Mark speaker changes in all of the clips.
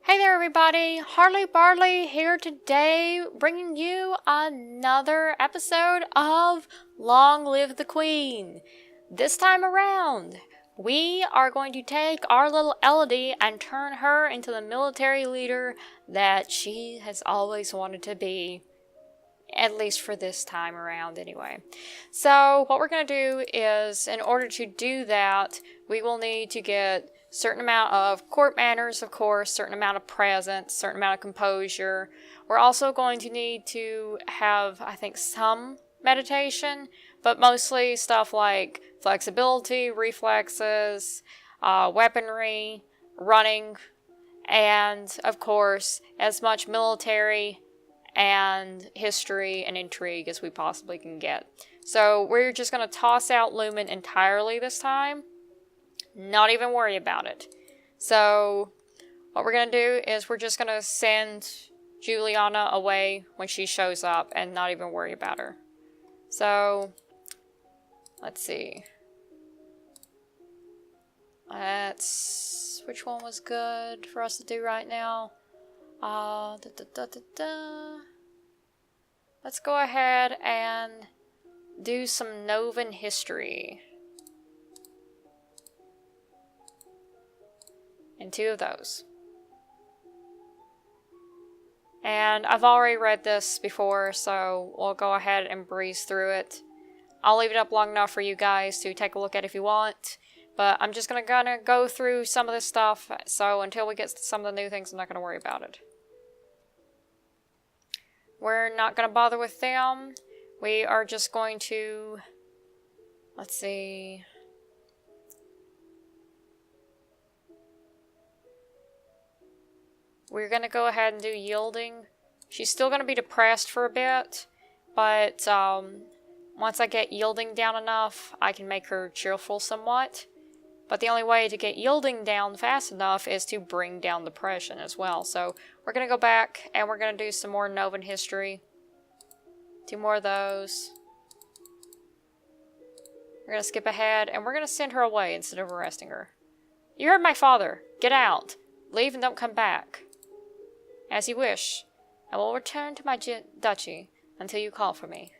Speaker 1: Hey there everybody, Harley Barley here today bringing you another episode of Long Live the Queen. This time around, we are going to take our little Elodie and turn her into the military leader that she has always wanted to be. At least for this time around anyway. So what we're going to do is, in order to do that, we will need to get certain amount of court manners, of course, certain amount of presence, certain amount of composure. We're also going to need to have, I think, some meditation, but mostly stuff like flexibility, reflexes, weaponry, running, and, of course, as much military and history and intrigue as we possibly can get. So we're just going to toss out Lumen entirely this time. Not even worry about it. So what we're going to do is we're just going to send Juliana away when she shows up and not even worry about her. So let's see. Which one was good for us to do right now? Let's go ahead and do some Novan history. And 2 of those. And I've already read this before, so we'll go ahead and breeze through it. I'll leave it up long enough for you guys to take a look at if you want. But I'm just gonna go through some of this stuff, so until we get to some of the new things, I'm not gonna worry about it. We're not going to bother with them. We are just going to, let's see. We're going to go ahead and do yielding. She's still going to be depressed for a bit, but once I get yielding down enough, I can make her cheerful somewhat. But the only way to get yielding down fast enough is to bring down depression as well. So we're going to go back and we're going to do some more Novan history. 2 more of those. We're going to skip ahead and we're going to send her away instead of arresting her. You heard my father. Get out. Leave and don't come back. As you wish. I will return to my duchy until you call for me.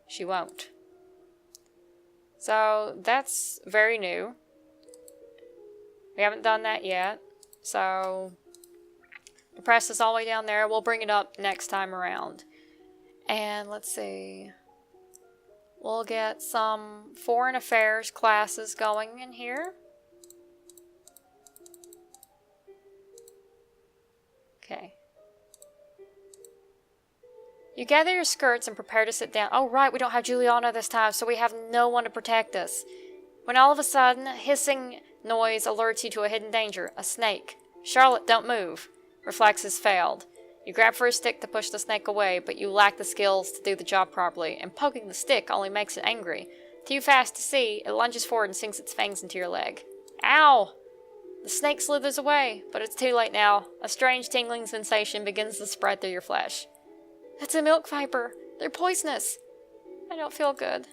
Speaker 1: She won't. So that's very new. We haven't done that yet, so the press is all the way down there. We'll bring it up next time around. And let's see. We'll get some foreign affairs classes going in here. Okay. You gather your skirts and prepare to sit down. Oh, right, we don't have Juliana this time, so we have no one to protect us. When all of a sudden, hissing noise alerts you to a hidden danger. A snake. Charlotte, don't move. Reflexes failed. You grab for a stick to push the snake away, but you lack the skills to do the job properly, and poking the stick only makes it angry. Too fast to see, it lunges forward and sinks its fangs into your leg. Ow! The snake slithers away, but it's too late now. A strange tingling sensation begins to spread through your flesh. It's a milk viper. They're poisonous. I don't feel good.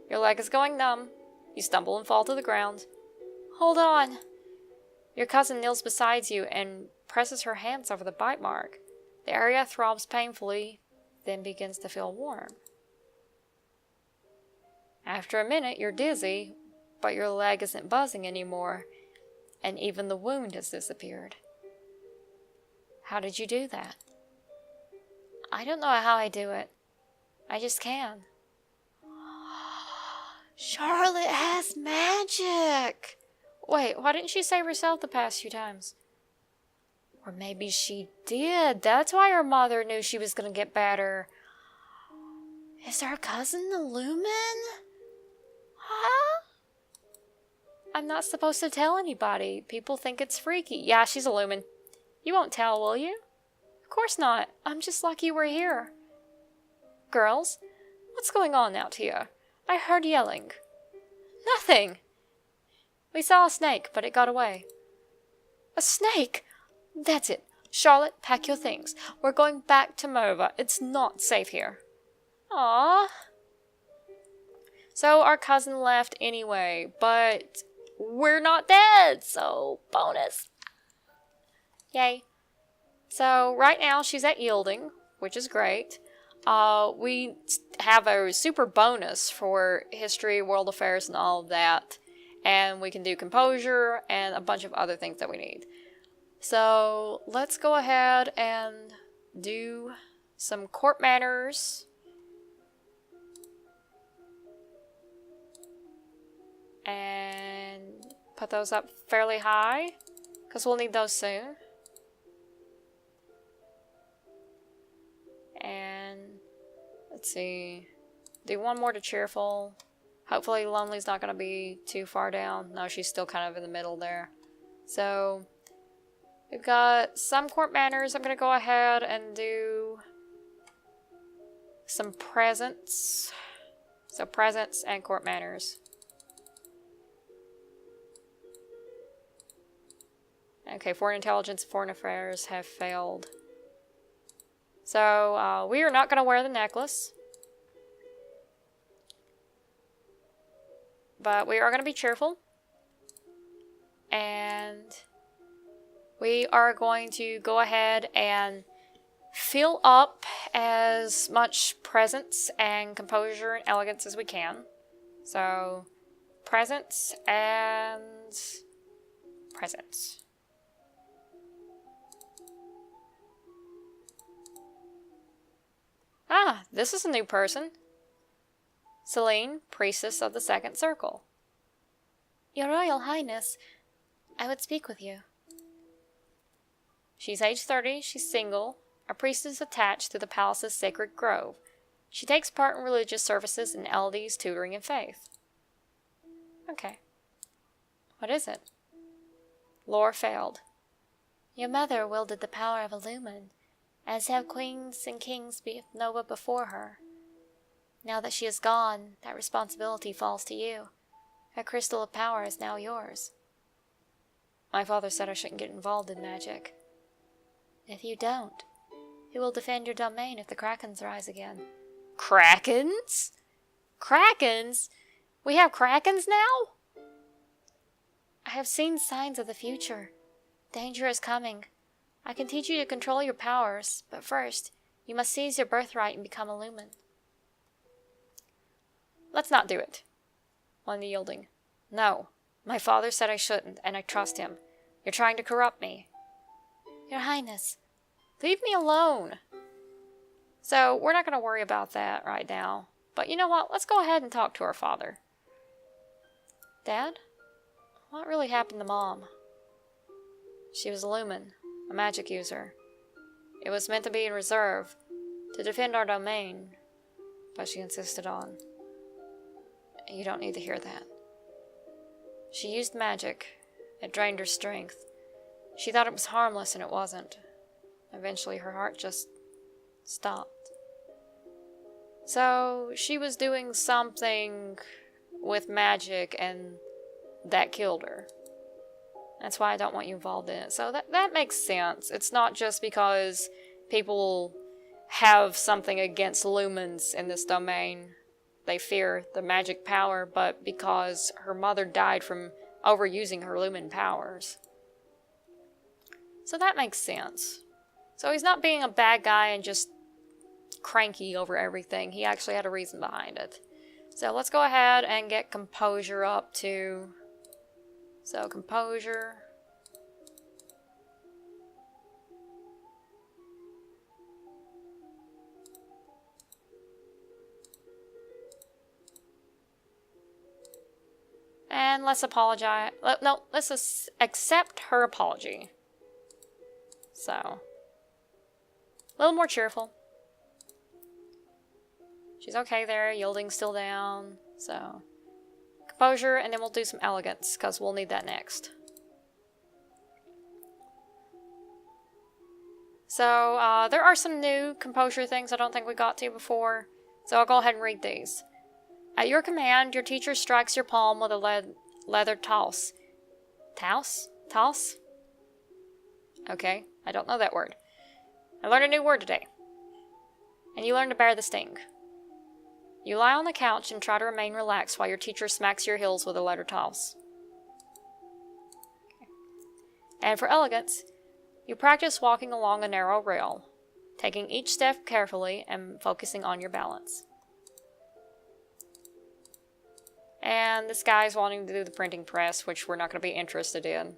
Speaker 1: Your leg is going numb. You stumble and fall to the ground. Hold on. Your cousin kneels beside you and presses her hands over the bite mark. The area throbs painfully, then begins to feel warm. After a minute, you're dizzy, but your leg isn't buzzing anymore, and even the wound has disappeared. How did you do that? I don't know how I do it. I just can. Charlotte has magic! Wait, why didn't she save herself the past few times? Or maybe she did. That's why her mother knew she was going to get better. Is our cousin the Lumen? Huh? I'm not supposed to tell anybody. People think it's freaky. Yeah, she's a Lumen. You won't tell, will you? Of course not. I'm just lucky we're here. Girls, what's going on out here? I heard yelling. Nothing. We saw a snake, but it got away. A snake? That's it. Charlotte, pack your things. We're going back to Mova. It's not safe here. Aww. So our cousin left anyway, but we're not dead, so bonus. Yay. So right now she's at yielding, which is great. We have a super bonus for history, world affairs, and all of that. And we can do composure and a bunch of other things that we need. So let's go ahead and do some court manners. And put those up fairly high, because we'll need those soon. And let's see, do one more to cheerful. Hopefully lonely's not going to be too far down. No, she's still kind of in the middle there. So we've got some court manners. I'm going to go ahead and do some presents. So presents and court manners. Okay, foreign intelligence and foreign affairs have failed. So, we are not going to wear the necklace. But we are going to be cheerful. And we are going to go ahead and fill up as much presence and composure and elegance as we can. So, presence and presence. Ah, this is a new person. Celine, priestess of the second circle. Your Royal Highness, I would speak with you. She's age 30, she's single, a priestess attached to the palace's sacred grove. She takes part in religious services and LD's tutoring in faith. Okay. What is it? Lore failed. Your mother wielded the power of Illumin, as have queens and kings Nova before her. Now that she is gone, that responsibility falls to you. Her crystal of power is now yours. My father said I shouldn't get involved in magic. If you don't, who will defend your domain if the Krakens rise again? Krakens? Krakens? We have Krakens now? I have seen signs of the future. Danger is coming. I can teach you to control your powers, but first, you must seize your birthright and become Illumin. Let's not do it. On the yielding. No, my father said I shouldn't, and I trust him. You're trying to corrupt me. Your Highness. Leave me alone. So, we're not going to worry about that right now. But you know what? Let's go ahead and talk to our father. Dad? What really happened to Mom? She was Illumin, a magic user. It was meant to be in reserve, to defend our domain, but she insisted on. You don't need to hear that. She used magic. It drained her strength. She thought it was harmless, and it wasn't. Eventually, her heart just stopped. So, she was doing something with magic, and that killed her. That's why I don't want you involved in it. So that makes sense. It's not just because people have something against lumens in this domain. They fear the magic power, but because her mother died from overusing her lumen powers. So that makes sense. So he's not being a bad guy and just cranky over everything. He actually had a reason behind it. So let's go ahead and get composure up to... So composure... And let's apologize. No, let's accept her apology. So, a little more cheerful. She's okay there, yielding still down. So, composure, and then we'll do some elegance, because we'll need that next. So, there are some new composure things I don't think we got to before. So, I'll go ahead and read these. At your command, your teacher strikes your palm with a leather toss. Toss? Toss? Okay, I don't know that word. I learned a new word today. And you learn to bear the sting. You lie on the couch and try to remain relaxed while your teacher smacks your heels with a leather toss. Okay. And for elegance, You practice walking along a narrow rail, taking each step carefully and focusing on your balance. And this guy's wanting to do the printing press, which we're not going to be interested in.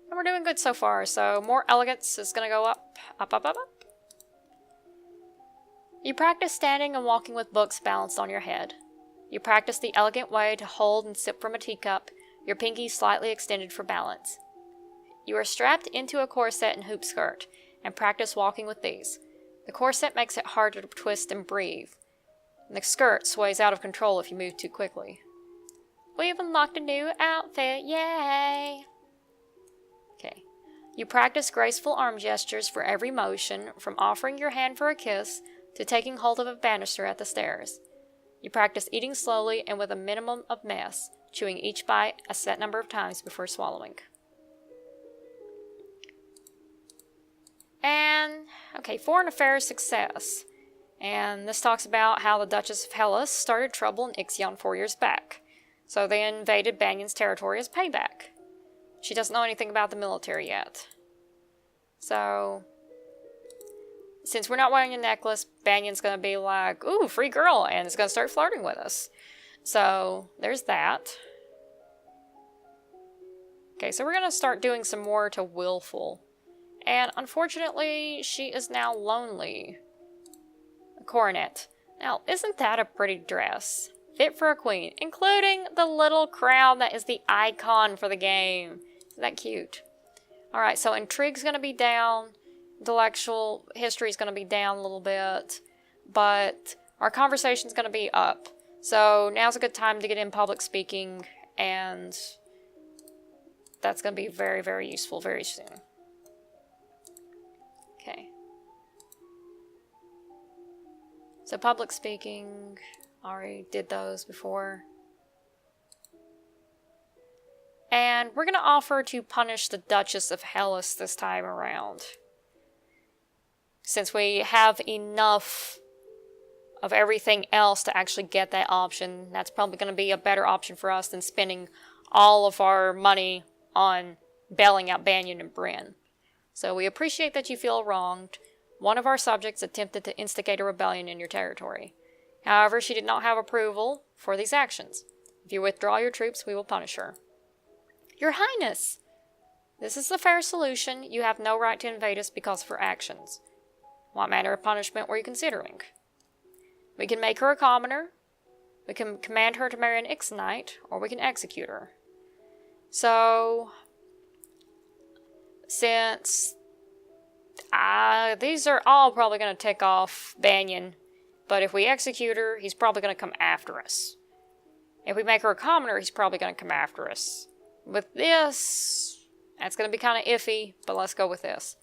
Speaker 1: And we're doing good so far, so more elegance is going to go up, up, up, up, up. You practice standing and walking with books balanced on your head. You practice the elegant way to hold and sip from a teacup, your pinky slightly extended for balance. You are strapped into a corset and hoop skirt, and practice walking with these. The corset makes it hard to twist and breathe, and the skirt sways out of control if you move too quickly. We've unlocked a new outfit, yay! Okay. You practice graceful arm gestures for every motion, from offering your hand for a kiss to taking hold of a banister at the stairs. You practice eating slowly and with a minimum of mess, chewing each bite a set number of times before swallowing. And, okay, foreign affairs success. And this talks about how the Duchess of Hellas started trouble in Ixion 4 years back. So they invaded Banyan's territory as payback. She doesn't know anything about the military yet. So, since we're not wearing a necklace, Banyan's going to be like, ooh, free girl, and is going to start flirting with us. So, there's that. Okay, so we're going to start doing some more to Willful. And unfortunately, she is now lonely. A coronet. Now, isn't that a pretty dress? Fit for a queen, including the little crown that is the icon for the game. Isn't that cute? Alright, so intrigue's going to be down. Intellectual history is going to be down a little bit, but our conversation is going to be up. So now's a good time to get in public speaking, and that's going to be very, very useful very soon. Okay. So public speaking, already did those before. And we're going to offer to punish the Duchess of Hellas this time around. Since we have enough of everything else to actually get that option, that's probably going to be a better option for us than spending all of our money on bailing out Banyan and Bryn. So we appreciate that you feel wronged. One of our subjects attempted to instigate a rebellion in your territory. However, she did not have approval for these actions. If you withdraw your troops, we will punish her. Your Highness! This is the fair solution. You have no right to invade us because of her actions. What manner of punishment were you considering? We can make her a commoner, we can command her to marry an Ixonite, or we can execute her. So, since these are all probably going to tick off Banyan, but if we execute her, he's probably going to come after us. If we make her a commoner, he's probably going to come after us. With this, that's going to be kind of iffy, but let's go with this.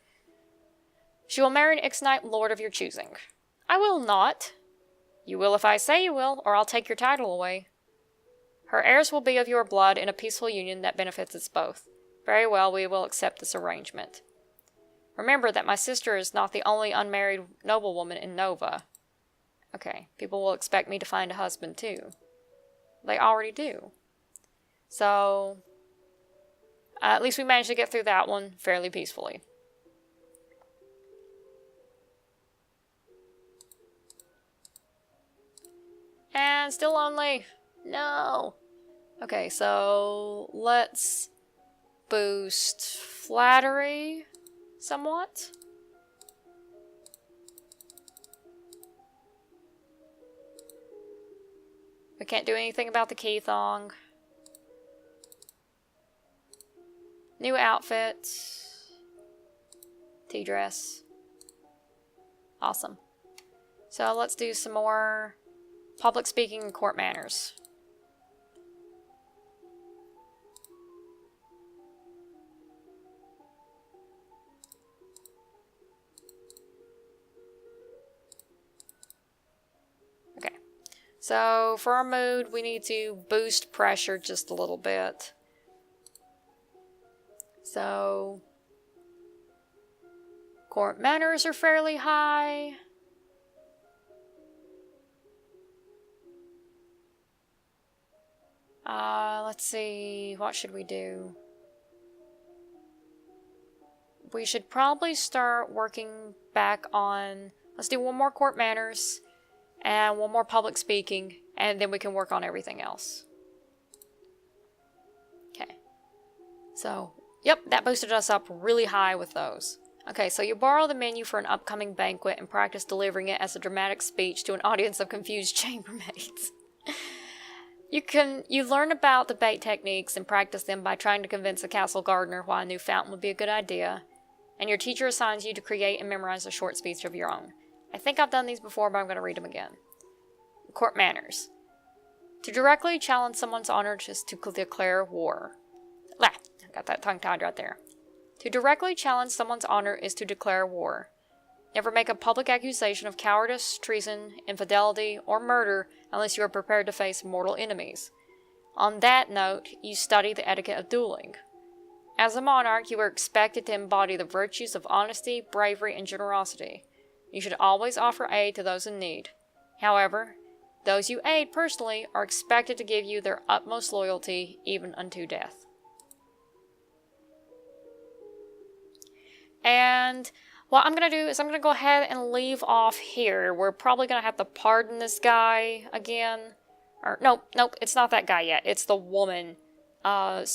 Speaker 1: She will marry an Ixonite lord of your choosing. I will not. You will if I say you will, or I'll take your title away. Her heirs will be of your blood in a peaceful union that benefits us both. Very well, we will accept this arrangement. Remember that my sister is not the only unmarried noblewoman in Nova. Okay, people will expect me to find a husband too. They already do. So, at least we managed to get through that one fairly peacefully. And still lonely. No. Okay, so let's boost flattery somewhat. We can't do anything about the key thong. New outfit. Tea dress. Awesome. So let's do some more public speaking and court manners. Okay. So for our mood, we need to boost pressure just a little bit. So court manners are fairly high. Let's see, what should we do? We should probably start working back on, let's do one more court manners and one more public speaking, and then we can work on everything else. Okay. So, yep, that boosted us up really high with those. Okay, so you borrow the menu for an upcoming banquet and practice delivering it as a dramatic speech to an audience of confused chambermaids. You learn about debate techniques and practice them by trying to convince the castle gardener why a new fountain would be a good idea, and your teacher assigns you to create and memorize a short speech of your own. I think I've done these before, but I'm going to read them again. Court manners. To directly challenge someone's honor is to declare war. I got that tongue-tied right there. To directly challenge someone's honor is to declare war. Never make a public accusation of cowardice, treason, infidelity, or murder unless you are prepared to face mortal enemies. On that note, you study the etiquette of dueling. As a monarch, you are expected to embody the virtues of honesty, bravery, and generosity. You should always offer aid to those in need. However, those you aid personally are expected to give you their utmost loyalty, even unto death. And what I'm going to do is I'm going to go ahead and leave off here. We're probably going to have to pardon this guy again. Or, nope, it's not that guy yet. It's the woman. We're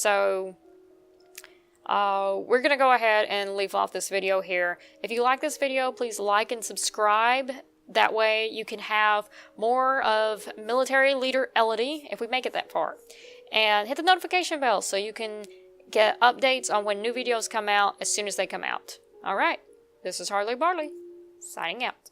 Speaker 1: going to go ahead and leave off this video here. If you like this video, please like and subscribe. That way you can have more of military leader Elodie, if we make it that far. And hit the notification bell so you can get updates on when new videos come out as soon as they come out. Alright, this is Harley Barley, signing out.